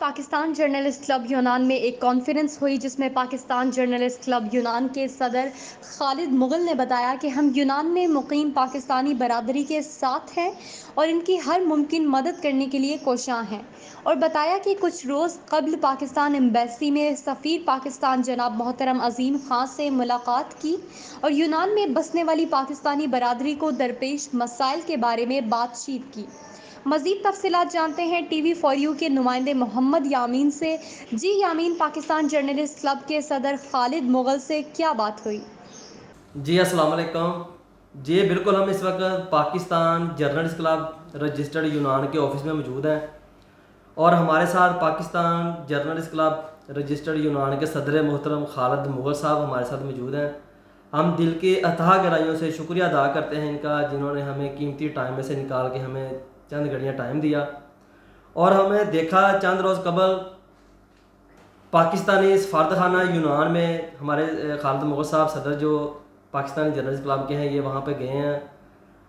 Pakistan journalist club यूनान में एक कॉन्फ्रेंस हुई जिसमें पाकिस्तान जर्नलिस्ट क्लब यूनान के सदर खालिद मुगल ने बताया कि हम यूनान में मुकीम पाकिस्तानी बरादरी के साथ हैं और इनकी हर मुमकिन मदद करने के लिए कोशां हैं, और बताया कि कुछ रोज़ कबल पाकिस्तान एम्बेसी में सफ़ीर पाकिस्तान जनाब मोहतरम अजीम खान से मुलाकात की और यूनान में बसने वाली पाकिस्तानी बरादरी को दरपेश मसाइल के बारे में बातचीत की। मज़ीद तफसीलात जानते हैं टीवी फॉर यू के नुमाइंदे मोहम्मद यामीन से। जी यामीन, पाकिस्तान जर्नलिस्ट क्लब के सदर खालिद मुगल से क्या बात हुई? जी अस्सलाम वालेकुम। जी बिल्कुल, हम इस वक्त पाकिस्तान जर्नलिस्ट क्लब रजिस्टर्ड यूनान के ऑफिस में मौजूद हैं और हमारे साथ पाकिस्तान जर्नलिस्ट क्लब रजिस्टर्ड यूनान के सदर मोहतरम खालिद मुगल साहब हमारे साथ मौजूद हैं। हम दिल के अथाह गहराइयों से शुक्रिया अदा करते हैं इनका, जिन्होंने हमें कीमती टाइम में से निकाल के हमें चंद घड़ियाँ टाइम दिया। और हमें देखा चंद रोज़ कबल पाकिस्तानी सफारतखाना यूनान में हमारे खालिद मुगल साहब सदर जो पाकिस्तानी जर्नलिस्ट क्लब के हैं, ये वहाँ पे गए हैं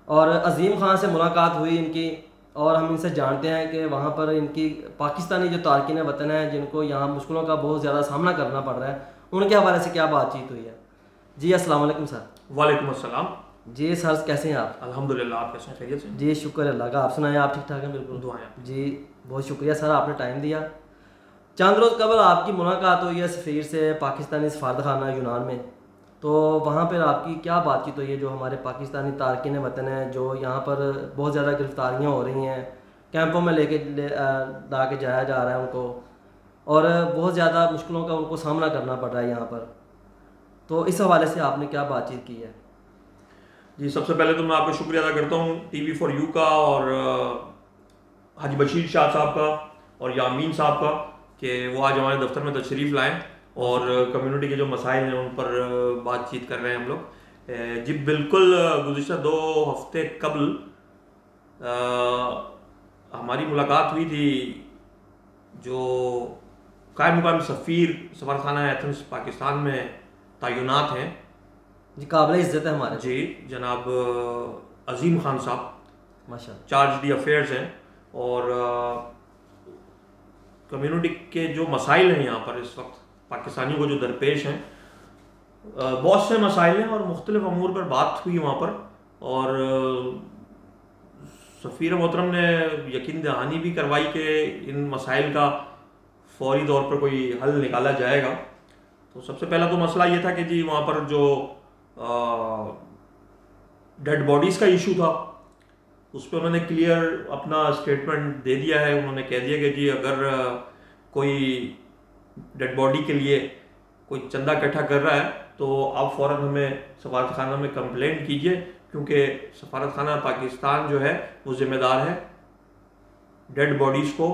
और अजीम खान से मुलाकात हुई इनकी। और हम इनसे जानते हैं कि वहाँ पर इनकी पाकिस्तानी जो तारकिन वतन हैं, जिनको यहाँ मुश्किलों का बहुत ज़्यादा सामना करना पड़ रहा है, उनके हवाले से क्या बातचीत हुई है। जी अस्सलाम वालेकुम सर। वालेकुम अस्सलाम। जी सर, कैसे हैं आप? अल्हम्दुलिल्लाह, आप कैसे हैं? खैरियत से? जी शुक्र अल्लाह का, आप सुनाएं, आप ठीक ठाक हैं? बिल्कुल दुआएं। जी बहुत शुक्रिया सर, आपने टाइम दिया। चंद रोज़ कबल आपकी मुलाकात हुई है सफ़ीर से पाकिस्तानी सफारतखाना यूनान में, तो वहाँ पर आपकी क्या बातचीत हुई है? जो हमारे पाकिस्तानी तारकिन वतन हैं, जो यहाँ पर बहुत ज़्यादा गिरफ्तारियाँ हो रही हैं, कैंपों में ला के जाया जा रहा है उनको, और बहुत ज़्यादा मुश्किलों का उनको सामना करना पड़ रहा है यहाँ पर, तो इस हवाले से आपने क्या बातचीत की है? जी, सबसे पहले तो मैं आपका शुक्रिया अदा करता हूँ टीवी फॉर यू का और हाजी बशीर शाह साहब का और यामीन साहब का कि वो आज हमारे दफ्तर में तशरीफ़ लाएँ और कम्युनिटी के जो मसाइल हैं उन पर बातचीत कर रहे हैं हम लोग। जी बिल्कुल, गुज़िश्ता 2 हफ्ते कबल हमारी मुलाकात हुई थी जो कायम मुकाम सफ़ीर सफारतखाना एथेंस पाकिस्तान में तैनात हैं। जी काबिल इज़्ज़त है हमारे। जी जनाब अजीम खान साहब माशाअल्लाह चार्ज दी अफेयर्स हैं और कम्युनिटी के जो मसाइल हैं यहाँ पर इस वक्त पाकिस्तानियों को जो दरपेश हैं, बहुत से मसाइल हैं और मुख्तलिफ अमूर पर बात हुई वहाँ पर। और सफ़ीर मोहतरम ने यकीन दहानी भी करवाई कि इन मसाइल का फौरी तौर पर कोई हल निकाला जाएगा। तो सबसे पहला तो मसला ये था कि जी वहाँ पर जो डेड बॉडीज़ का इशू था, उस पर उन्होंने क्लियर अपना स्टेटमेंट दे दिया है। उन्होंने कह दिया कि जी अगर कोई डेड बॉडी के लिए कोई चंदा इकट्ठा कर रहा है तो आप फ़ौरन हमें सफारतखाना में कंप्लेंट कीजिए, क्योंकि सफारतखाना पाकिस्तान जो है वो ज़िम्मेदार है, डेड बॉडीज़ को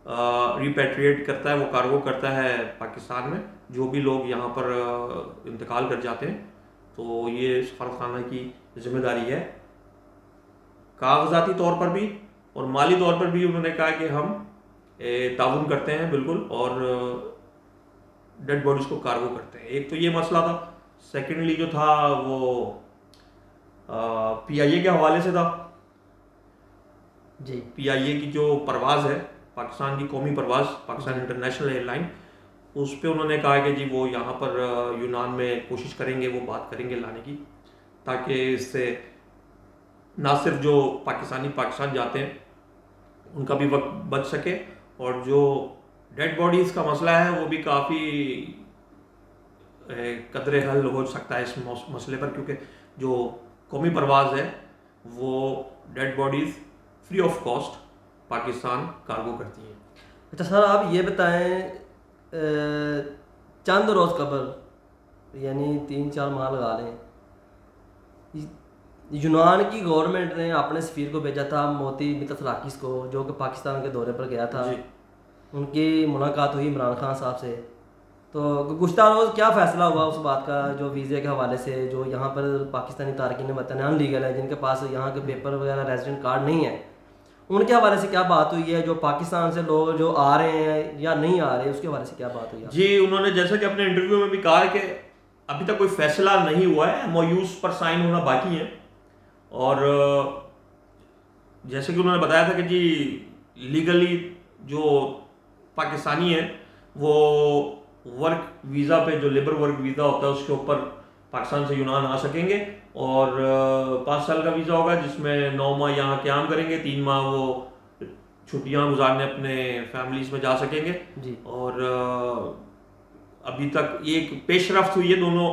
रिपेट्रिएट करता है, वो कार्गो करता है पाकिस्तान में। जो भी लोग यहाँ पर इंतकाल कर जाते हैं तो ये सफारतखाना की ज़िम्मेदारी है, कागजाती तौर पर भी और माली तौर पर भी। उन्होंने कहा कि हम ताउन करते हैं बिल्कुल और डेड बॉडीज़ को कार्गो करते हैं। एक तो ये मसला था। सेकेंडली जो था वो PIA के हवाले से था। जी PIA की जो परवाज़ है, पाकिस्तान की कौमी परवाज़, पाकिस्तान इंटरनेशनल एयरलाइन, उस पर उन्होंने कहा कि जी वो यहाँ पर यूनान में कोशिश करेंगे, वो बात करेंगे लाने की, ताकि इससे ना सिर्फ जो पाकिस्तान जाते हैं उनका भी वक्त बच सके, और जो डेड बॉडीज़ का मसला है वो भी काफ़ी कदरे हल हो सकता है इस मसले पर, क्योंकि जो कौमी परवाज़ है वो dead bodies free of cost Pakistan cargo करती हैं। अच्छा सर, आप ये बताएं, चंद रोज़ कबल यानी 3-4 माह लगा लें, यूनान की गवर्नमेंट ने अपने सफ़ीर को भेजा था मोती मितत राकिस को, जो कि पाकिस्तान के दौरे पर गया था। उनकी मुलाकात हुई इमरान खान साहब से, तो गुज़श्ता रोज़ क्या फ़ैसला हुआ उस बात का, जो वीज़े के हवाले से, जो यहाँ पर पाकिस्तानी तारकिन वतन अनलीगल है, जिनके पास यहाँ के पेपर वगैरह रेजिडेंट कार्ड नहीं है, उनके हवाले से क्या बात हुई है? जो पाकिस्तान से लोग जो आ रहे हैं या नहीं आ रहे, उसके हवाले से क्या बात हुई है? जी, उन्होंने जैसा कि अपने इंटरव्यू में भी कहा कि अभी तक कोई फैसला नहीं हुआ है, MOUs पर साइन होना बाकी है। और जैसे कि उन्होंने बताया था कि जी लीगली जो पाकिस्तानी हैं वो वर्क वीज़ा पे, जो लेबर वर्क वीज़ा होता है उसके ऊपर पाकिस्तान से यूनान आ सकेंगे। और 5 साल का वीज़ा होगा जिसमें 9 माह यहाँ क़याम करेंगे, 3 माह वो छुट्टियाँ गुजारने अपने फैमिलीज में जा सकेंगे जी। और अभी तक एक पेशरफ्त हुई है, दोनों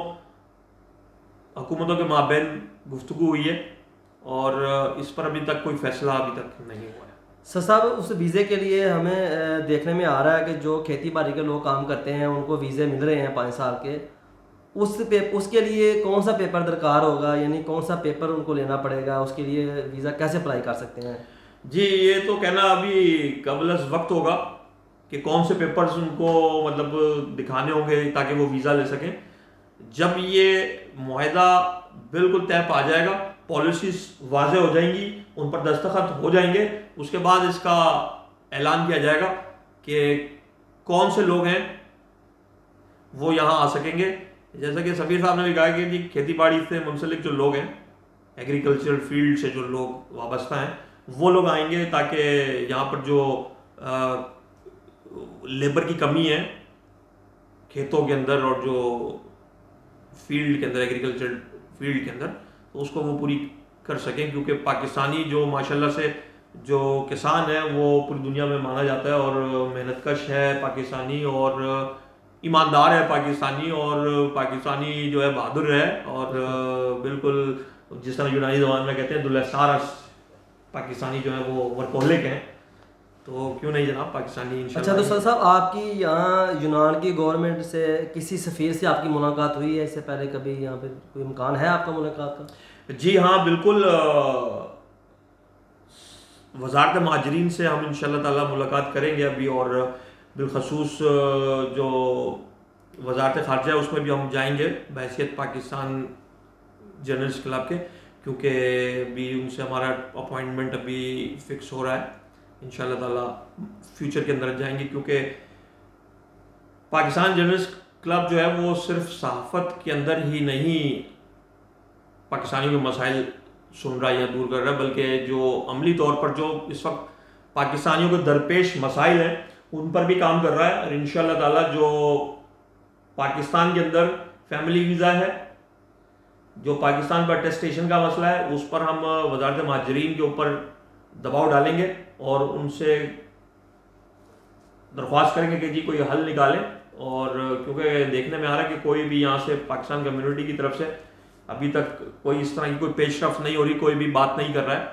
हुकूमतों के माबैन गुफ्तगू हुई है और इस पर अभी तक कोई फैसला अभी तक नहीं हुआ है। सर साहब, उस वीज़े के लिए हमें देखने में आ रहा है कि जो खेती बाड़ी के लोग काम करते हैं उनको वीज़े मिल रहे हैं 5 साल के, उसके लिए कौन सा पेपर दरकार होगा, यानी कौन सा पेपर उनको लेना पड़ेगा, उसके लिए वीज़ा कैसे अप्लाई कर सकते हैं? जी, ये तो कहना अभी कबल वक्त होगा कि कौन से पेपर्स उनको मतलब दिखाने होंगे ताकि वो वीज़ा ले सकें। जब ये मुआहदा बिल्कुल तय पा जाएगा, पॉलिसीज वाज़ेह हो जाएंगी, उन पर दस्तखत हो जाएंगे, उसके बाद इसका ऐलान किया जाएगा कि कौन से लोग हैं वो यहाँ आ सकेंगे। जैसा कि सफ़ीर साहब ने भी कहा कि जी खेती बाड़ी से मुंसलिक जो लोग हैं, एग्रीकल्चरल फील्ड से जो लोग वाबस्ता हैं, वो लोग आएंगे ताकि यहाँ पर जो लेबर की कमी है खेतों के अंदर और जो फील्ड के अंदर, एग्रीकल्चर फील्ड के अंदर, तो उसको वो पूरी कर सकें। क्योंकि पाकिस्तानी जो माशाल्लाह से जो किसान है वो पूरी दुनिया में माना जाता है और मेहनतकश है पाकिस्तानी और ईमानदार है पाकिस्तानी, और पाकिस्तानी जो है बहादुर है और बिल्कुल जिस तरह यूनानी ज़बान में कहते हैं दुलसारस, पाकिस्तानी जो है वो वर्कोहलिक हैं। तो क्यों नहीं जनाब, पाकिस्तानी इंशाल्लाह। अच्छा, तो सर साहब आपकी यहाँ यूनान की गवर्नमेंट से किसी सफ़ीर से आपकी मुलाकात हुई है इससे पहले कभी? यहाँ पे कोई इम्कान है आपका मुलाकात का? जी हाँ, बिल्कुल। वज़ारत महाजरीन से हम इंशाल्लाह ताला मुलाकात करेंगे अभी, और बिलखसूस जो वज़ारत ख़ारजा है उसमें भी हम जाएंगे बहैसियत पाकिस्तान जर्नलिस्ट क्लब के, क्योंकि अभी उनसे हमारा अपॉइंटमेंट अभी फ़िक्स हो रहा है। इंशाल्लाह ताला फ्यूचर के अंदर जाएंगे, क्योंकि पाकिस्तान जर्नलिस्ट क्लब जो है वो सिर्फ सहाफ़त के अंदर ही नहीं पाकिस्तानियों के मसाइल सुन रहा है या दूर कर रहा है, बल्कि जो अमली तौर पर जो इस वक्त पाकिस्तानियों के दरपेश मसाइल हैं उन पर भी काम कर रहा है। और इंशाल्लाह ताला जो पाकिस्तान के अंदर फैमिली वीज़ा है, जो पाकिस्तान पर अटेस्टेशन का मसला है, उस पर हम वज़ारत महाजरीन के ऊपर दबाव डालेंगे और उनसे दरख्वास्त करेंगे कि जी कोई हल निकालें। और क्योंकि देखने में आ रहा है कि कोई भी यहाँ से पाकिस्तान कम्युनिटी की तरफ से अभी तक कोई इस तरह की कोई पेशरफ नहीं हो रही, कोई भी बात नहीं कर रहा है।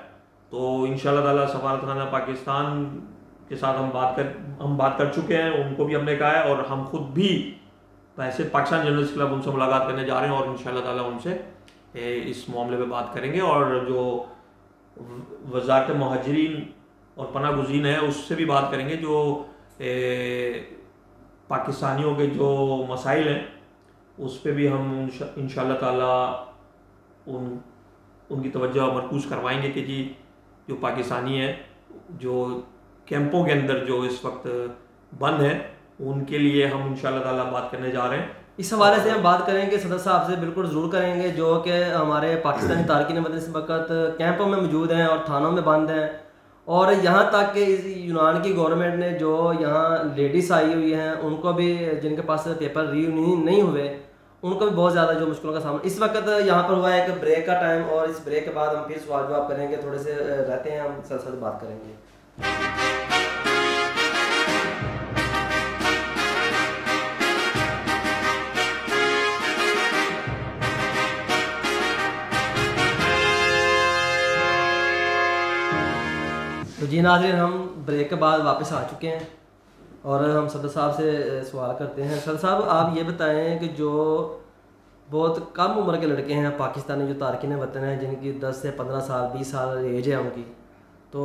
तो इंशाल्लाह ताला सफारतखाना पाकिस्तान के साथ हम बात कर चुके हैं, उनको भी हमने कहा है, और हम खुद भी वैसे पाकिस्तान जर्नलिस्ट क्लब उनसे मुलाकात करने जा रहे हैं और इंशाल्लाह ताला उनसे इस मामले पे बात करेंगे। और जो वज़ारत महाजरीन और पनाह गुज़ीन है उससे भी बात करेंगे, जो पाकिस्तानियों के जो मसाइल हैं उस पर भी हम इंशाल्लाह ताला उनकी तवज्जो मरकूज़ करवाएंगे कि जी जो पाकिस्तानी है जो कैंपों के अंदर जो इस वक्त बंद है उनके लिए हम इंशाल्लाह ताला बात करने जा रहे हैं। इस हवाले से हम बात करेंगे सदर साहब से, बिल्कुल ज़रूर करेंगे, जो कि हमारे पाकिस्तानी तारकीन वतन इस वक्त कैंपों में मौजूद हैं और थानों में बंद हैं। और यहाँ तक कि इस यूनान की गवर्नमेंट ने जो यहाँ लेडीज़ आई हुई हैं उनको भी, जिनके पास पेपर रिन्यू नहीं हुए, उनको भी बहुत ज़्यादा जो मुश्किलों का सामना इस वक्त यहाँ पर हुआ है। एक ब्रेक का टाइम, और इस ब्रेक के बाद हम फिर सवाल जवाब करेंगे, थोड़े से रहते हैं, हम सर बात करेंगे। तो जी नाज़रीन, हम ब्रेक के बाद वापस आ चुके हैं और हम सदर साहब से सवाल करते हैं। सदर साहब, आप ये बताएं कि जो बहुत कम उम्र के लड़के हैं पाकिस्तानी जो तारकीन वतन हैं, जिनकी 10 से 15 साल 20 साल एज है उनकी, तो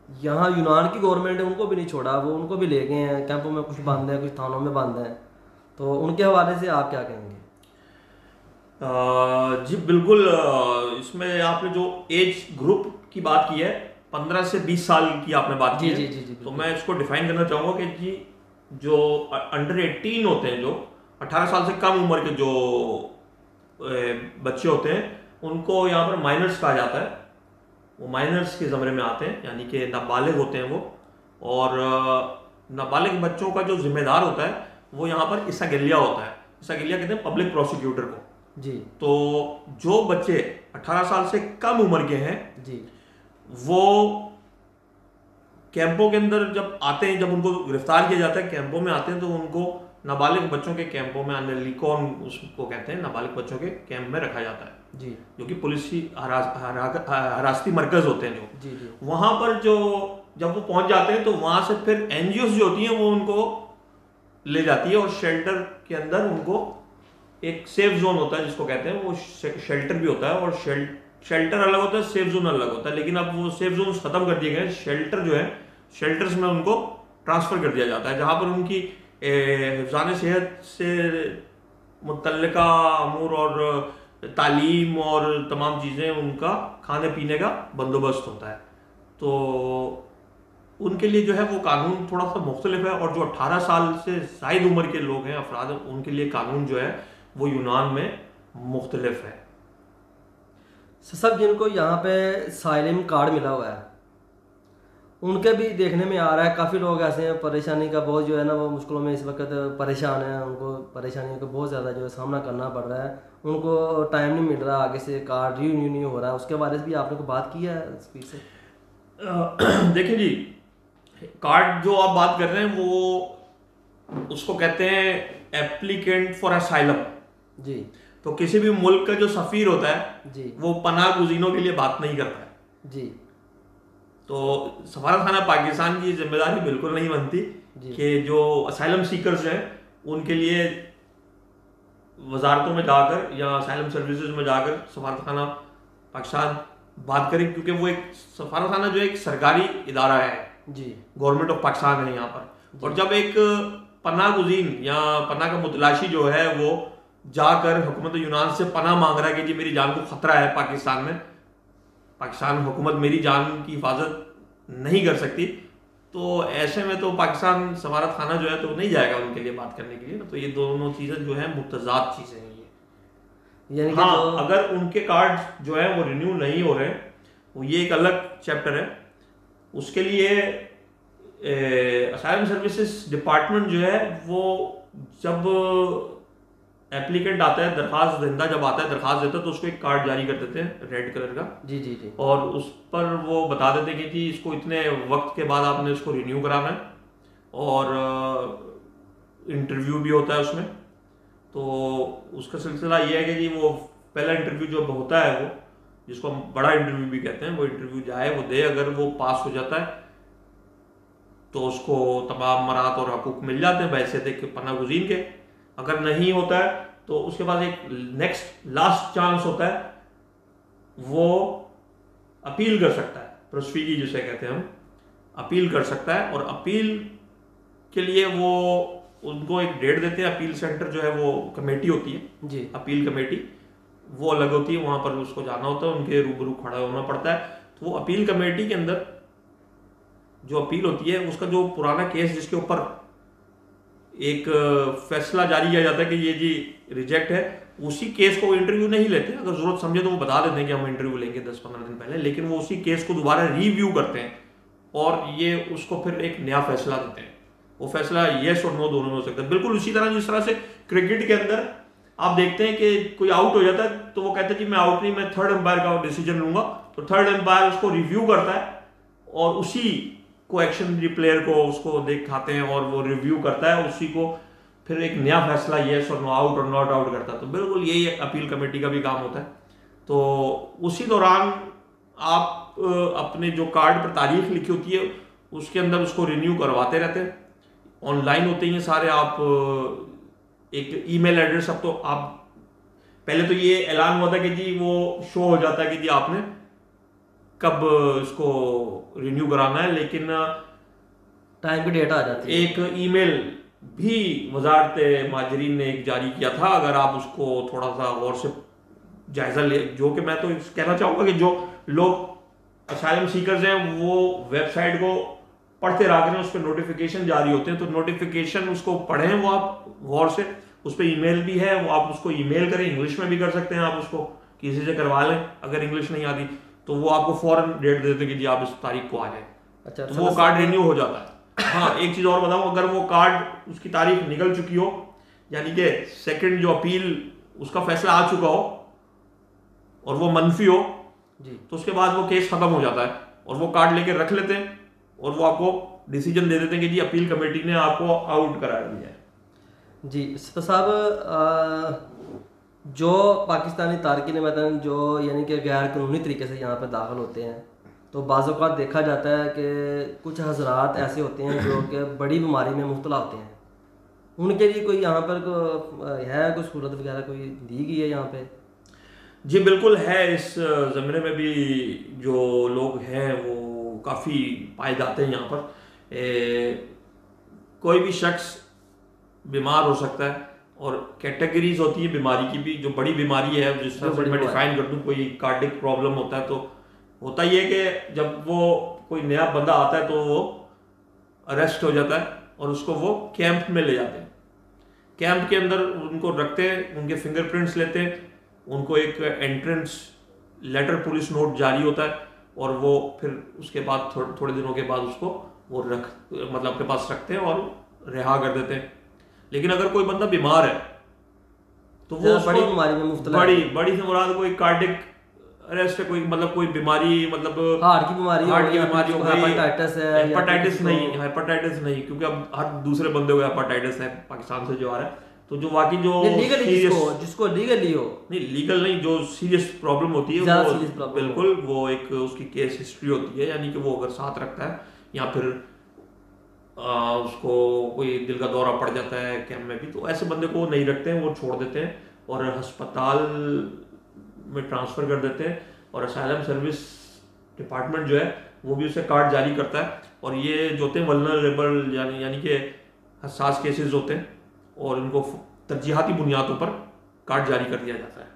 यहाँ यूनान की गवर्नमेंट ने उनको भी नहीं छोड़ा, वो उनको भी ले गए हैं कैंपों में, कुछ बंद हैं, कुछ थानों में बंद हैं। तो उनके हवाले से आप क्या कहेंगे? जी बिल्कुल, इसमें आपने जो एज ग्रुप की बात की है 15 से 20 साल की आपने बात की है, तो मैं इसको डिफाइन करना चाहूँगा कि जी जो अंडर 18 होते हैं, जो 18 साल से कम उम्र के जो बच्चे होते हैं, उनको यहाँ पर माइनर्स कहा जाता है। वो माइनर्स के ज़मरे में आते हैं, यानी कि नाबालिग होते हैं वो। और नाबालिग बच्चों का जो जिम्मेदार होता है वो यहाँ पर इसागिलिया होता है। इसागिलिया कहते हैं पब्लिक प्रोसिक्यूटर को जी। तो जो बच्चे 18 साल से कम उम्र के हैं जी, वो कैंपों के अंदर जब आते हैं, जब उनको गिरफ्तार किया जाता है कैंपों में आते हैं, तो उनको नाबालिग बच्चों के कैंपों में आने, लिकॉन उसको कहते हैं, नाबालिग बच्चों के कैंप में रखा जाता है जी, जो कि पुलिस की हिरासती मरकज होते हैं जो। जी, जी, वहां पर जो जब वो पहुंच जाते हैं तो वहां से फिर एनजीओ जो होती हैं वो उनको ले जाती है और शेल्टर के अंदर उनको, एक सेफ जोन होता है जिसको कहते हैं, वो शेल्टर भी होता है और शेल्टर अलग होता है, सेफ जोन अलग होता है। लेकिन अब वो सेफ जोन खत्म कर दिए गए, शेल्टर जो है शेल्टर्स में उनको ट्रांसफर कर दिया जाता है, जहां पर उनकी हिफ्ज़ान सेहत से मुतल्लिका अमूर और तालीम और तमाम चीज़ें, उनका खाने पीने का बंदोबस्त होता है। तो उनके लिए जो है वो कानून थोड़ा सा मुख्तलिफ है, और जो 18 साल से ज़ायद उम्र के लोग हैं, अफराद, उनके लिए कानून जो है वो यूनान में मुख्तलिफ है। सब जिनको यहाँ पे साइलिम कार्ड मिला हुआ है उनके भी देखने में आ रहा है काफ़ी लोग ऐसे हैं परेशानी का बहुत जो है ना वो मुश्किलों में इस वक्त परेशान है, उनको परेशानियों का बहुत ज़्यादा जो है सामना करना पड़ रहा है, उनको टाइम नहीं मिल रहा, आगे से कार्ड रिन्यू नहीं हो रहा है। उसके बारे में भी आपने को बात की है स्पीड से? देखिए जी, कार्ड जो आप बात कर रहे हैं वो उसको कहते हैं एप्लीकेंट फॉर असाइलम जी। तो किसी भी मुल्क का जो सफ़ीर होता है जी, वो पनाह गुज़ीनों के लिए बात नहीं करता है। जी। तो सफारत खाना पाकिस्तान की जिम्मेदारी बिल्कुल नहीं बनती कि जो असाइलम सीकर्स हैं उनके लिए वजारतों में जाकर या असाइलम सर्विसेज में जाकर सफारत खाना पाकिस्तान बात करें, क्योंकि वो एक सफारत खाना जो एक सरकारी इदारा है जी, गवर्नमेंट ऑफ पाकिस्तान है यहाँ पर। और जब एक पनाह गुज़ीन या पनाह का मुतलाशी जो है वो जाकर हुकूमत यूनान से पनाह मांग रहा है कि जी मेरी जान को खतरा है पाकिस्तान में, पाकिस्तान हुकूमत मेरी जान की हिफाजत नहीं कर सकती, तो ऐसे में तो पाकिस्तान सफारत खाना जो है तो नहीं जाएगा उनके लिए बात करने के लिए ना। तो ये दोनों चीज़ें जो है मुतजाद चीज़ें हैं ये। यानी कि हाँ, अगर उनके कार्ड जो है वो रिन्यू नहीं हो रहे, वो ये एक अलग चैप्टर है। उसके लिए असाइलम सर्विसेज डिपार्टमेंट जो है वो जब एप्लीकेंट आता है, दरखास्त देंदा जब आता है दरखास्त देता है तो उसको एक कार्ड जारी कर देते हैं रेड कलर का। जी, जी, जी। और उस पर वो बता देते हैं कि जी इसको इतने वक्त के बाद आपने इसको रिन्यू कराना है, और इंटरव्यू भी होता है उसमें। तो उसका सिलसिला ये है कि जी वो पहला इंटरव्यू जो होता है वो, जिसको हम बड़ा इंटरव्यू भी कहते हैं, वो इंटरव्यू जाए वो दे, अगर वो पास हो जाता है तो उसको तमाम मराहत और हकूक मिल जाते हैं बैसियत के पनाह गुज़ीन के। अगर नहीं होता है तो उसके पास एक नेक्स्ट लास्ट चांस होता है, वो अपील कर सकता है, प्रोस्फीगी जिसे कहते हैं हम, अपील कर सकता है। और अपील के लिए वो उनको एक डेट देते हैं। अपील सेंटर जो है वो कमेटी होती है जी, अपील कमेटी, वो अलग होती है, वहाँ पर उसको जाना होता है, उनके रूबरू खड़ा होना पड़ता है। तो वो अपील कमेटी के अंदर जो अपील होती है उसका जो पुराना केस जिसके ऊपर एक फैसला जारी किया जाता है कि ये जी रिजेक्ट है, उसी केस को वो इंटरव्यू नहीं लेते। अगर जरूरत समझे तो वो बता देते हैं कि हम इंटरव्यू लेंगे 10-15 दिन पहले, लेकिन वो उसी केस को दोबारा रिव्यू करते हैं और ये उसको फिर एक नया फैसला देते हैं। वो फैसला येस और नो दोनों में हो सकता है। बिल्कुल उसी तरह जिस तरह से क्रिकेट के अंदर आप देखते हैं कि कोई आउट हो जाता है तो वो कहते हैं कि मैं आउट नहीं, मैं थर्ड एम्पायर का डिसीजन लूंगा। तो थर्ड एम्पायर उसको रिव्यू करता है और उसी को एक्शन प्लेयर को उसको दिखाते हैं और वो रिव्यू करता है, उसी को फिर एक नया फैसला येस और नो आउट और नॉट आउट करता है। तो बिल्कुल यही अपील कमेटी का भी काम होता है। तो उसी दौरान आप अपने जो कार्ड पर तारीख लिखी होती है उसके अंदर उसको रिन्यू करवाते रहते हैं। ऑनलाइन होते हैं सारे, आप एक ईमेल एड्रेस, अब तो आप, पहले तो ये ऐलान हुआ था कि जी वो शो हो जाता है कि जी आपने कब इसको रिन्यू कराना है, लेकिन टाइम की डेट आ जाती है। एक ईमेल भी वजारत माजरीन ने एक जारी किया था, अगर आप उसको थोड़ा सा गौर से जायजा ले, जो कि मैं तो कहना चाहूँगा कि जो लोग असाइलम सीकर्स हैं वो वेबसाइट को पढ़ते रह गए, उस पर नोटिफिकेशन जारी होते हैं, तो नोटिफिकेशन उसको पढ़ें वो आप गौर से। उस पर ईमेल भी है, वो आप उसको ईमेल करें, इंग्लिश में भी कर सकते हैं, आप उसको किसी से करवा लें अगर इंग्लिश नहीं आती, तो वो आपको फौरन डेट देते हैं कि जी आप इस तारीख को आ जाए। अच्छा, तो वो कार्ड रिन्यू हो जाता है। हाँ, एक चीज़ और बताऊँ, अगर वो कार्ड उसकी तारीख निकल चुकी हो, यानी कि सेकंड जो अपील उसका फैसला आ चुका हो और वो मनफी हो जी, तो उसके बाद वो केस खत्म हो जाता है और वो कार्ड लेके रख लेते हैं और वो आपको डिसीजन दे देते हैं कि जी अपील कमेटी ने आपको आउट करा दिया है। जी। तो साहब जो पाकिस्तानी तारकिन वतन जो यानी कि गैर कानूनी तरीके से यहाँ पर दाखिल होते हैं, तो बाज़ औक़ात देखा जाता है कि कुछ हजरात ऐसे होते हैं जो कि बड़ी बीमारी में मुब्तला होते हैं, उनके लिए कोई यहाँ पर है कोई सूरत वगैरह कोई दी गई है यहाँ पे? जी बिल्कुल है, इस ज़माने में भी जो लोग हैं वो काफ़ी पाए जाते हैं यहाँ पर। कोई भी शख्स बीमार हो सकता है और कैटेगरीज होती है बीमारी की भी, जो बड़ी बीमारी है जिस तरह से मैं डिफाइन कर दूँ, कोई कार्डिक प्रॉब्लम होता है तो होता ही है कि जब वो कोई नया बंदा आता है तो वो अरेस्ट हो जाता है और उसको वो कैंप में ले जाते हैं। कैंप के अंदर उनको रखते हैं, उनके फिंगरप्रिंट्स लेते हैं, उनको एक एंट्रेंस लेटर पुलिस नोट जारी होता है और वो फिर उसके बाद थोड़े दिनों के बाद उसको वो मतलब अपने पास रखते हैं और रिहा कर देते हैं। लेकिन अगर कोई बंदा बीमार है तो वो बड़ी बीमारी में मुब्तला है, बड़ी से मुराद कोई कार्डिक अरेस्ट है, कोई मतलब कोई बीमारी, मतलब हार्ट की बीमारी हो गई, हेपेटाइटिस है, हेपेटाइटिस नहीं, क्योंकि अब हर दूसरे बंदे को हेपेटाइटिस है पाकिस्तान से जो आ रहा है। तो जो वाकई जो लीगली जिसको लीगली हो, नहीं लीगल नहीं, जो सीरियस प्रॉब्लम होती है वो बिल्कुल वो एक उसकी केस हिस्ट्री होती है, यानी कि वो अगर साथ रखता है या फिर उसको कोई दिल का दौरा पड़ जाता है कैंप में भी, तो ऐसे बंदे को नहीं रखते हैं, वो छोड़ देते हैं और अस्पताल में ट्रांसफ़र कर देते हैं और असाइलम सर्विस डिपार्टमेंट जो है वो भी उसे कार्ड जारी करता है। और ये जो होते हैं वल्नरेबल यानी कि हसास केसेस होते हैं और उनको तरजीहाती बुनियादों पर कार्ड जारी कर दिया जाता है।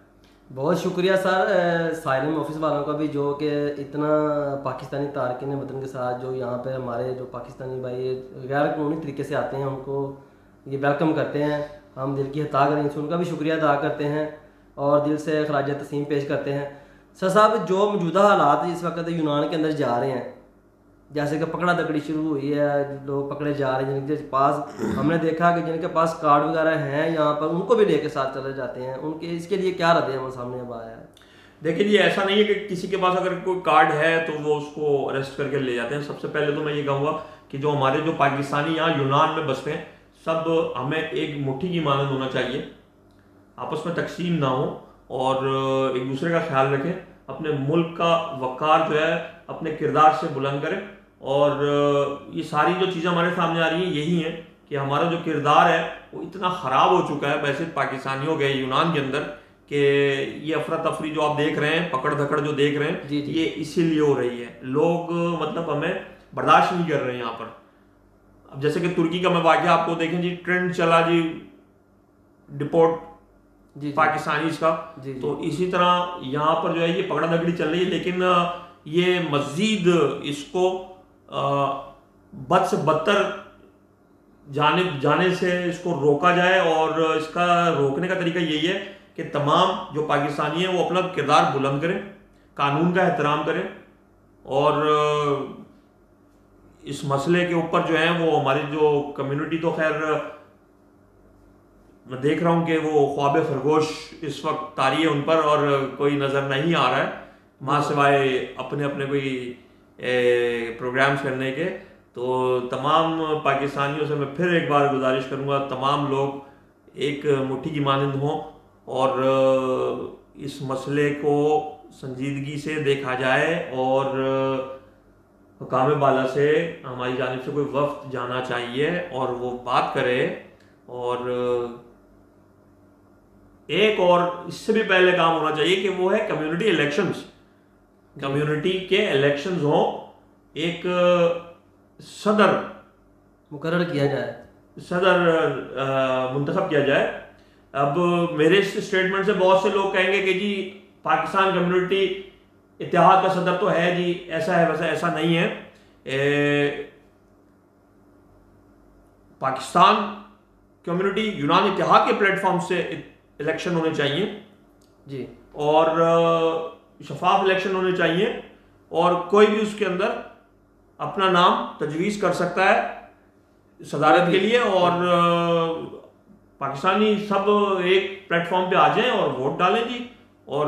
बहुत शुक्रिया सर साइलम ऑफिस वालों का भी, जो कि इतना पाकिस्तानी तारकिन वतन के साथ जो यहाँ पे हमारे जो पाकिस्तानी भाई गैर कानूनी तरीके से आते हैं उनको ये वेलकम करते हैं। हम दिल की हता करें से उनका भी शुक्रिया अदा करते हैं और दिल से खराज तस्लीम पेश करते हैं। सर साहब, जो मौजूदा हालात इस वक्त यूनान के अंदर जा रहे हैं, जैसे कि पकड़ा तकड़ी शुरू हुई है, लोग पकड़े जा रहे हैं जिनके पास हमने देखा कि जिनके पास कार्ड वगैरह हैं यहाँ पर उनको भी लेके साथ चले जाते हैं, उनके इसके लिए क्या रद्द अमल सामने अब आया है? देखिए जी, ऐसा नहीं है कि किसी के पास अगर कोई कार्ड है तो वो उसको अरेस्ट करके ले जाते हैं। सबसे पहले तो मैं ये कहूँगा कि जो हमारे जो पाकिस्तानी यहाँ यूनान में बसते हैं, सब हमें एक मुट्ठी की मानद होना चाहिए, आपस में तकसीम ना हो और एक दूसरे का ख्याल रखें, अपने मुल्क का वक़ार जो है अपने किरदार से बुलंद करें। और ये सारी जो चीज़ें हमारे सामने आ रही हैं यही हैं कि हमारा जो किरदार है वो इतना ख़राब हो चुका है वैसे पाकिस्तानियों के यूनान के अंदर कि ये अफरा तफरी जो आप देख रहे हैं, पकड़ धकड़ जो देख रहे हैं, जी। ये इसीलिए हो रही है। लोग मतलब हमें बर्दाश्त नहीं कर रहे हैं यहाँ पर। अब जैसे कि तुर्की का मैं वाक़या आपको देखें जी, ट्रेंड चला जी डिपोर्ट पाकिस्तानीज का, तो इसी तरह यहाँ पर जो है ये पकड़ा धकड़ी चल रही है। लेकिन ये मज़ीद इसको बद से बदतर जाने से इसको रोका जाए और इसका रोकने का तरीका यही है कि तमाम जो पाकिस्तानी हैं वो अपना किरदार बुलंद करें, कानून का एहतराम करें और इस मसले के ऊपर जो है वो हमारी जो कम्युनिटी, तो खैर मैं देख रहा हूँ कि वो ख्वाब खरगोश इस वक्त तारी है उन पर और कोई नज़र नहीं आ रहा है माँ सिवाय अपने अपने कोई प्रोग्राम्स करने के। तो तमाम पाकिस्तानियों से मैं फिर एक बार गुजारिश करूँगा, तमाम लोग एक मुट्ठी की मानंद हों और इस मसले को संजीदगी से देखा जाए और हुकाम बाला से हमारी जानिब से कोई वफ्द जाना चाहिए और वो बात करे। और एक और इससे भी पहले काम होना चाहिए कि वो है कम्युनिटी इलेक्शंस। कम्युनिटी के इलेक्शंस हों, एक सदर मुकर्रर किया जाए, सदर मुंतखब किया जाए। अब मेरे इस स्टेटमेंट से बहुत से लोग कहेंगे कि जी पाकिस्तान कम्युनिटी इत्तेहाद का सदर तो है जी, ऐसा है वैसा, ऐसा नहीं है। पाकिस्तान कम्युनिटी यूनान इत्तेहाद के प्लेटफॉर्म से इलेक्शन होने चाहिए जी और शफाफ इलेक्शन होने चाहिए और कोई भी उसके अंदर अपना नाम तजवीज़ कर सकता है सदारत के लिए, और पाकिस्तानी सब एक प्लेटफॉर्म पे आ जाएं और वोट डालें जी, और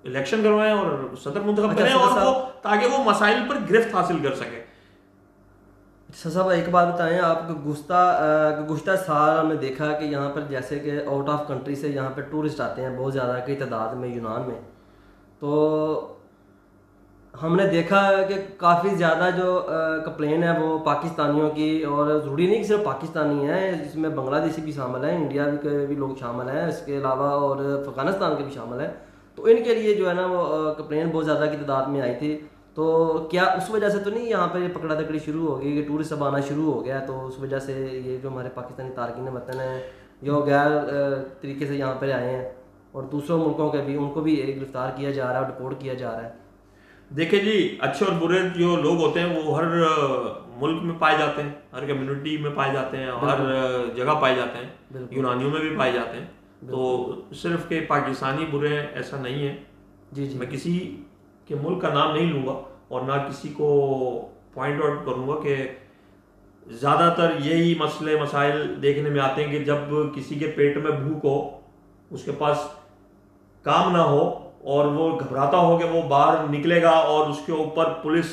इलेक्शन करवाएं और सदर मुंतखब करें, और वो ताकि वो मसाइल पर गिरफ्त हासिल कर सके। अच्छा साहब, एक बात बताएं, आप गुज़श्ता साल हमने देखा कि यहाँ पर जैसे कि आउट ऑफ कंट्री से यहाँ पर टूरिस्ट आते हैं बहुत ज़्यादा की तादाद में यूनान में, तो हमने देखा कि काफ़ी ज़्यादा जो कंप्लेन है वो पाकिस्तानियों की, और ज़रूरी नहीं कि सिर्फ पाकिस्तानी हैं, इसमें बांग्लादेशी भी शामिल हैं, इंडिया के भी लोग शामिल हैं, इसके अलावा और अफ़गानिस्तान के भी शामिल हैं। तो इनके लिए जो है ना वो कंप्लेन बहुत ज़्यादा की तादाद में आई थी। तो क्या उस वजह से तो नहीं यहाँ पर पकड़ा तकड़ी शुरू हो गई कि टूरिस्ट अब आना शुरू हो गया, तो उस वजह से ये जो हमारे पाकिस्तानी तारकीन वतन हैं जो गैर तरीके से यहाँ पर आए हैं और दूसरों मुल्कों के भी, उनको भी गिरफ्तार किया जा रहा है और डिपोर्ट किया जा रहा है? देखिए जी, अच्छे और बुरे जो लोग होते हैं वो हर मुल्क में पाए जाते हैं, हर कम्युनिटी में पाए जाते हैं, हर जगह पाए जाते हैं, यूनानियों में भी पाए जाते हैं। तो सिर्फ के पाकिस्तानी बुरे हैं ऐसा नहीं है। जी जी, मैं किसी के मुल्क का नाम नहीं लूँगा और ना किसी को पॉइंट आउट करूँगा कि ज़्यादातर यही मसले मसाइल देखने में आते हैं कि जब किसी के पेट में भूख हो, उसके पास काम ना हो और वो घबराता हो कि वो बाहर निकलेगा और उसके ऊपर पुलिस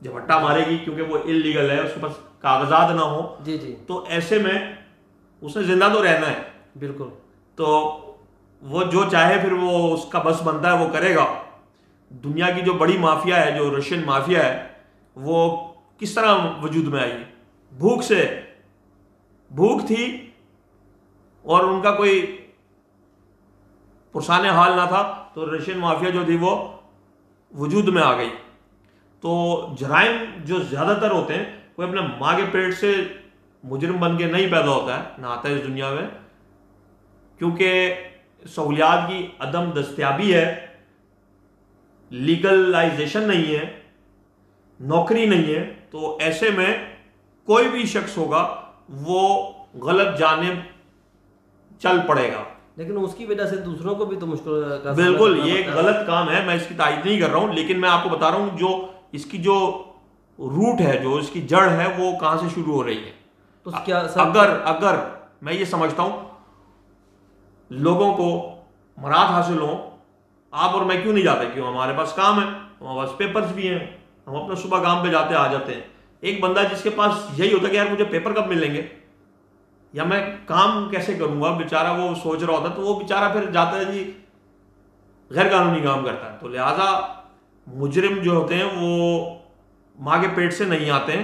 झपट्टा मारेगी क्योंकि वो इलीगल है, उसके पास कागजात ना हो। जी जी, तो ऐसे में उसने जिंदा तो रहना है, बिल्कुल। तो वो जो चाहे फिर वो उसका बस बनता है वो करेगा। दुनिया की जो बड़ी माफिया है, जो रशियन माफिया है, वो किस तरह वजूद में आई? भूख से। भूख थी और उनका कोई पुरसाने हाल ना था तो रशियन माफिया जो थी वो वजूद में आ गई। तो जराइम जो ज़्यादातर होते हैं कोई अपने माँ के पेट से मुजरिम बन के नहीं पैदा होता है, ना आता है इस दुनिया में, क्योंकि सहूलियात की अदम दस्तयाबी है, लीगलाइजेशन नहीं है, नौकरी नहीं है। तो ऐसे में कोई भी शख्स होगा वो गलत जानिब चल पड़ेगा। लेकिन उसकी वजह से दूसरों को भी तो मुश्किल का बिल्कुल, ये एक गलत काम है, मैं इसकी तारीफ नहीं कर रहा हूं, लेकिन मैं आपको बता रहा हूं जो इसकी जो रूट है, जो इसकी जड़ है, वो कहां से शुरू हो रही है। तो क्या अगर मैं ये समझता हूं लोगों को मराद हासिल हो, आप और मैं क्यों नहीं जाते? क्यों? हमारे पास काम है, हमारे पास पेपर्स भी हैं, हम अपना सुबह काम पे जाते आ जाते हैं। एक बंदा जिसके पास यही होता है कि यार मुझे पेपर कब मिलेंगे या मैं काम कैसे करूंगा, बेचारा वो सोच रहा होता, तो वो बेचारा फिर जाता है जी गैर कानूनी काम करता है। तो लिहाजा मुजरिम जो होते हैं वो माँ के पेट से नहीं आते हैं,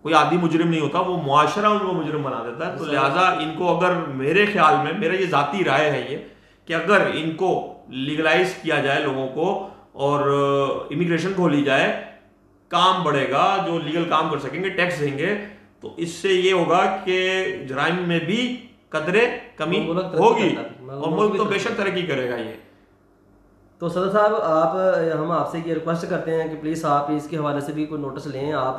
कोई आदि मुजरिम नहीं होता, वो मुआशरा उनको मुजरिम बना देता है। तो लिहाजा इनको, अगर मेरे ख्याल में, मेरा ये जाती राय है ये, कि अगर इनको लीगलाइज किया जाए लोगों को और इमिग्रेशन खोली जाए, काम बढ़ेगा, जो लीगल काम कर सकेंगे, टैक्स देंगे, तो इससे ये होगा कि जराइम में भी कदरे कमी होगी और मुल्क तो बेशक तरक्की करेगा। ये तो सदर साहब, हम आपसे ये रिक्वेस्ट करते हैं कि प्लीज़ आप इसके हवाले से भी कोई नोटिस लें। आप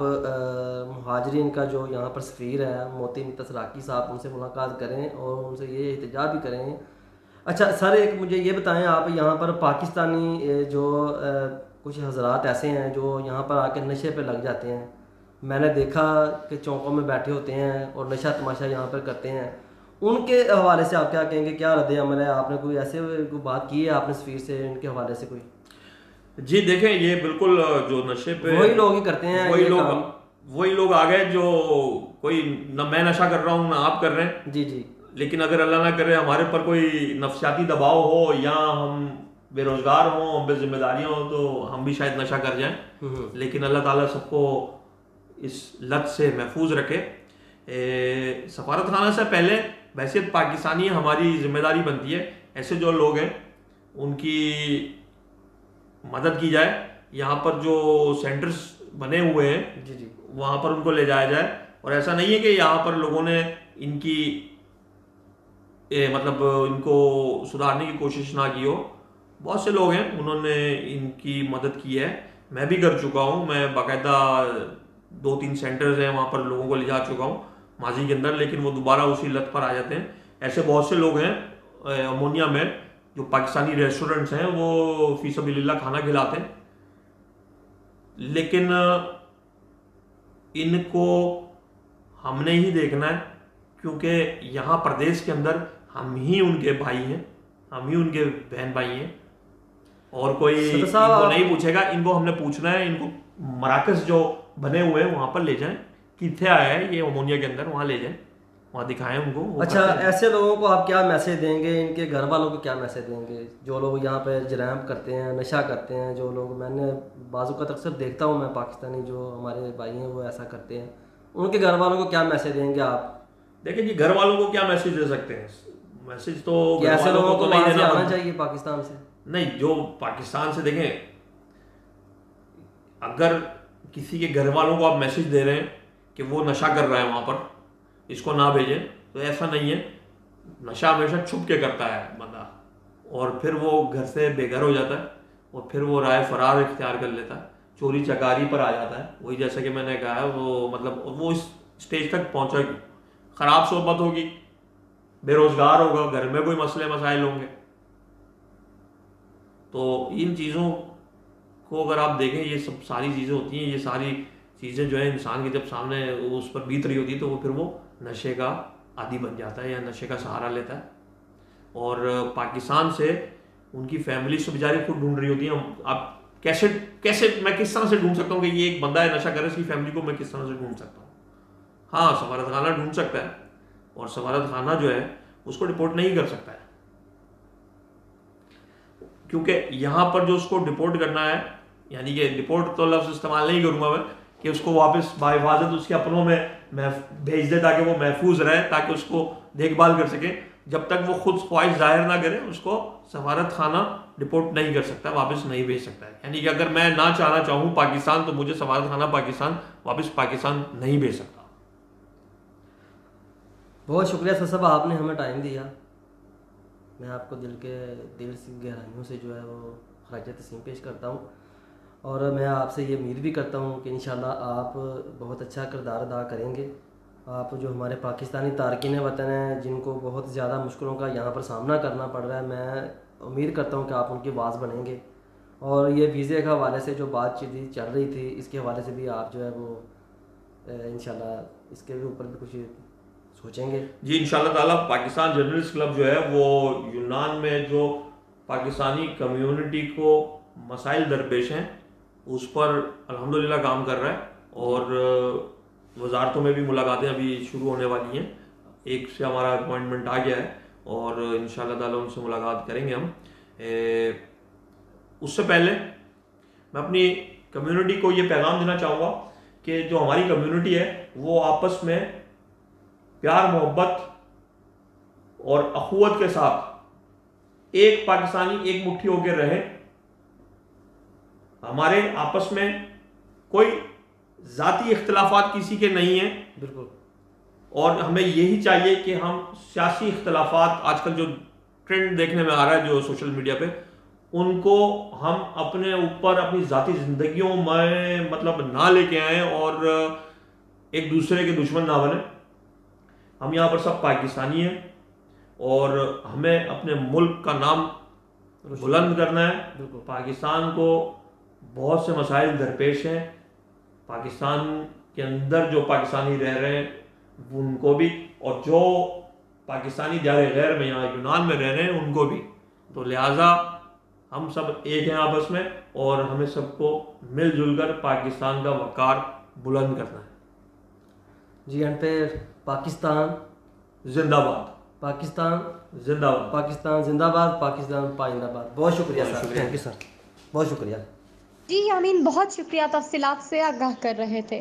मुहाजिरीन का जो यहाँ पर सफ़ीर है मोती तसराकी साहब, उनसे मुलाकात करें और उनसे ये एहतजाज भी करें। अच्छा सर, एक मुझे ये बताएं, आप यहाँ पर पाकिस्तानी जो कुछ हजरात ऐसे हैं जो यहाँ पर आके नशे पे लग जाते हैं, मैंने देखा कि चौकों में बैठे होते हैं और नशा तमाशा यहाँ पर करते हैं, उनके हवाले से आप क्या कहेंगे? क्या रद्द अमल है? आपने कोई ऐसे कोई बात की है आपने सफ़ीर से इनके हवाले से कोई? जी देखें, ये बिल्कुल जो नशे पे वही लोग ही करते हैं, वही लोग आ गए जो कोई न मैं नशा कर रहा हूँ ना आप कर रहे हैं। जी जी, लेकिन अगर अल्लाह ना करे हमारे पर कोई नफसियाती दबाव हो या हम बेरोजगार हों, हम पे जिम्मेदारियाँ हों, तो हम भी शायद नशा कर जाएं। लेकिन अल्लाह ताला सबको इस लत से महफूज रखे। सफारत खाना से पहले वैसे पाकिस्तानी हमारी जिम्मेदारी बनती है ऐसे जो लोग हैं उनकी मदद की जाए। यहाँ पर जो सेंटर्स बने हुए हैं जी जी, वहाँ पर उनको ले जाया जाए। और ऐसा नहीं है कि यहाँ पर लोगों ने इनकी मतलब इनको सुधारने की कोशिश ना की हो। बहुत से लोग हैं उन्होंने इनकी मदद की है, मैं भी कर चुका हूँ। मैं बाकायदा 2-3 सेंटर्स हैं वहाँ पर लोगों को ले जा चुका हूँ माजी के अंदर, लेकिन वो दोबारा उसी लत पर आ जाते हैं। ऐसे बहुत से लोग हैं अमोनिया में जो पाकिस्तानी रेस्टोरेंट्स हैं वो फी सबीलिल्लाह खाना खिलाते हैं, लेकिन इनको हमने ही देखना है, क्योंकि यहाँ प्रदेश के अंदर हम ही उनके भाई हैं, हम ही उनके बहन भाई हैं, और कोई इनको नहीं पूछेगा। इनको हमने पूछना है, इनको मराकज जो बने हुए हैं वहाँ पर ले जाएं, कितने आया है ये अमोनिया के अंदर, वहाँ ले जाएं, वहाँ दिखाएं उनको। अच्छा, ऐसे लोगों को आप क्या मैसेज देंगे, इनके घर वालों को क्या मैसेज देंगे जो लोग यहाँ पे जराइम करते हैं, नशा करते हैं, जो लोग, मैंने बाजू का अक्सर देखता हूँ मैं, पाकिस्तानी जो हमारे भाई हैं वो ऐसा करते हैं, उनके घर वालों को क्या मैसेज देंगे आप? देखिए जी, घर वालों को क्या मैसेज दे सकते हैं? मैसेज तो ऐसे लोगों को नहीं देना आना चाहिए पाकिस्तान से। नहीं, जो पाकिस्तान से, देखें, अगर किसी के घर वालों को आप मैसेज दे रहे हैं कि वो नशा कर रहा है वहाँ पर, इसको ना भेजें, तो ऐसा नहीं है। नशा हमेशा छुप के करता है बंदा, और फिर वो घर से बेघर हो जाता है, और फिर वो राह फरार इख्तियार कर लेता है, चोरी चकारी पर आ जाता है। वही जैसा कि मैंने कहा है, वो मतलब वो इस स्टेज तक पहुँचा क्यों? ख़राब सोबत होगी, बेरोज़गार होगा, घर में कोई मसले मसाइल होंगे। तो इन चीज़ों को अगर आप देखें, ये सब सारी चीज़ें होती हैं, ये सारी चीज़ें जो है इंसान के जब सामने उस पर बीत रही होती है, तो वो फिर वो नशे का आदी बन जाता है या नशे का सहारा लेता है। और पाकिस्तान से उनकी फैमिली तो बेचारी खुद ढूंढ रही होती है। आप कैसे मैं किस तरह से ढूंढ सकता हूँ कि ये एक बंदा है नशा कर रहा है, इसकी फैमिली को मैं किस तरह से ढूंढ सकता हूँ? हाँ, सफारत खाना ढूंढ सकता है, और सफारत खाना जो है उसको रिपोर्ट नहीं कर सकता है, क्योंकि यहाँ पर जो उसको डिपोर्ट करना है, यानी कि डिपोर्ट तो लफ्ज़ इस्तेमाल नहीं करूँगा मैं, कि उसको वापस बाहिफाजत उसके अपनों में भेज दे ताकि वो महफूज रहे, ताकि उसको देखभाल कर सके। जब तक वो खुद ख्वाहिश जाहिर ना करे, उसको सफारत खाना डिपोर्ट नहीं कर सकता, वापस नहीं भेज सकता है। यानी कि अगर मैं ना चाहना चाहूँ पाकिस्तान, तो मुझे सफारत खाना पाकिस्तान वापस पाकिस्तान नहीं भेज सकता। बहुत शुक्रिया सर साहब, आपने हमें टाइम दिया। मैं आपको दिल से गहराइयों से जो है वो खराज तस्लीम पेश करता हूँ, और मैं आपसे ये उम्मीद भी करता हूँ कि इंशाल्लाह आप बहुत अच्छा किरदार अदा करेंगे। आप जो हमारे पाकिस्तानी तारकीन वतन हैं, जिनको बहुत ज़्यादा मुश्किलों का यहाँ पर सामना करना पड़ रहा है, मैं उम्मीद करता हूँ कि आप उनकी आवाज़ बनेंगे। और ये वीज़े के हवाले से जो बातचीत चल रही थी, इसके हवाले से भी आप जो है वो इंशाल्लाह इसके भी ऊपर भी कुछ सोचेंगे। जी, इंशाल्लाह ताला। पाकिस्तान जर्नलिस्ट क्लब जो है वो यूनान में जो पाकिस्तानी कम्युनिटी को मसाइल दरपेश हैं उस पर अल्हम्दुलिल्लाह काम कर रहा है, और वजारतों में भी मुलाकातें अभी शुरू होने वाली हैं। एक से हमारा अपॉइंटमेंट आ गया है, और इंशाल्लाह ताला उनसे मुलाकात करेंगे हम। उससे पहले मैं अपनी कम्युनिटी को ये पैगाम देना चाहूँगा कि जो हमारी कम्युनिटी है वो आपस में प्यार मोहब्बत और अखुवत के साथ एक पाकिस्तानी एक मुट्ठी होकर रहे। हमारे आपस में कोई जाती इख्तलाफात किसी के नहीं हैं, बिल्कुल, और हमें यही चाहिए कि हम सियासी इख्तलाफात, आजकल जो ट्रेंड देखने में आ रहा है जो सोशल मीडिया पे, उनको हम अपने ऊपर अपनी ज़ाती ज़िंदगियों में मतलब ना लेके आएँ और एक दूसरे के दुश्मन ना बने। हम यहाँ पर सब पाकिस्तानी हैं, और हमें अपने मुल्क का नाम बुलंद करना है। पाकिस्तान को बहुत से मसाइल दरपेश हैं, पाकिस्तान के अंदर जो पाकिस्तानी रह रहे हैं उनको भी, और जो पाकिस्तानी दायरे गैर में यहाँ यूनान में रह रहे हैं उनको भी। तो लिहाजा हम सब एक हैं आपस में, और हमें सबको मिलजुल कर पाकिस्तान का वक़ार बुलंद करना है। जी, एंड फिर पाकिस्तान जिंदाबाद, पाकिस्तान जिंदाबाद, पाकिस्तान जिंदाबाद, पाकिस्तान पाइंदाबाद। बहुत शुक्रिया सर, थैंक यू सर, बहुत शुक्रिया। जी यामीन, बहुत शुक्रिया, तफसीलात से आगाह कर रहे थे।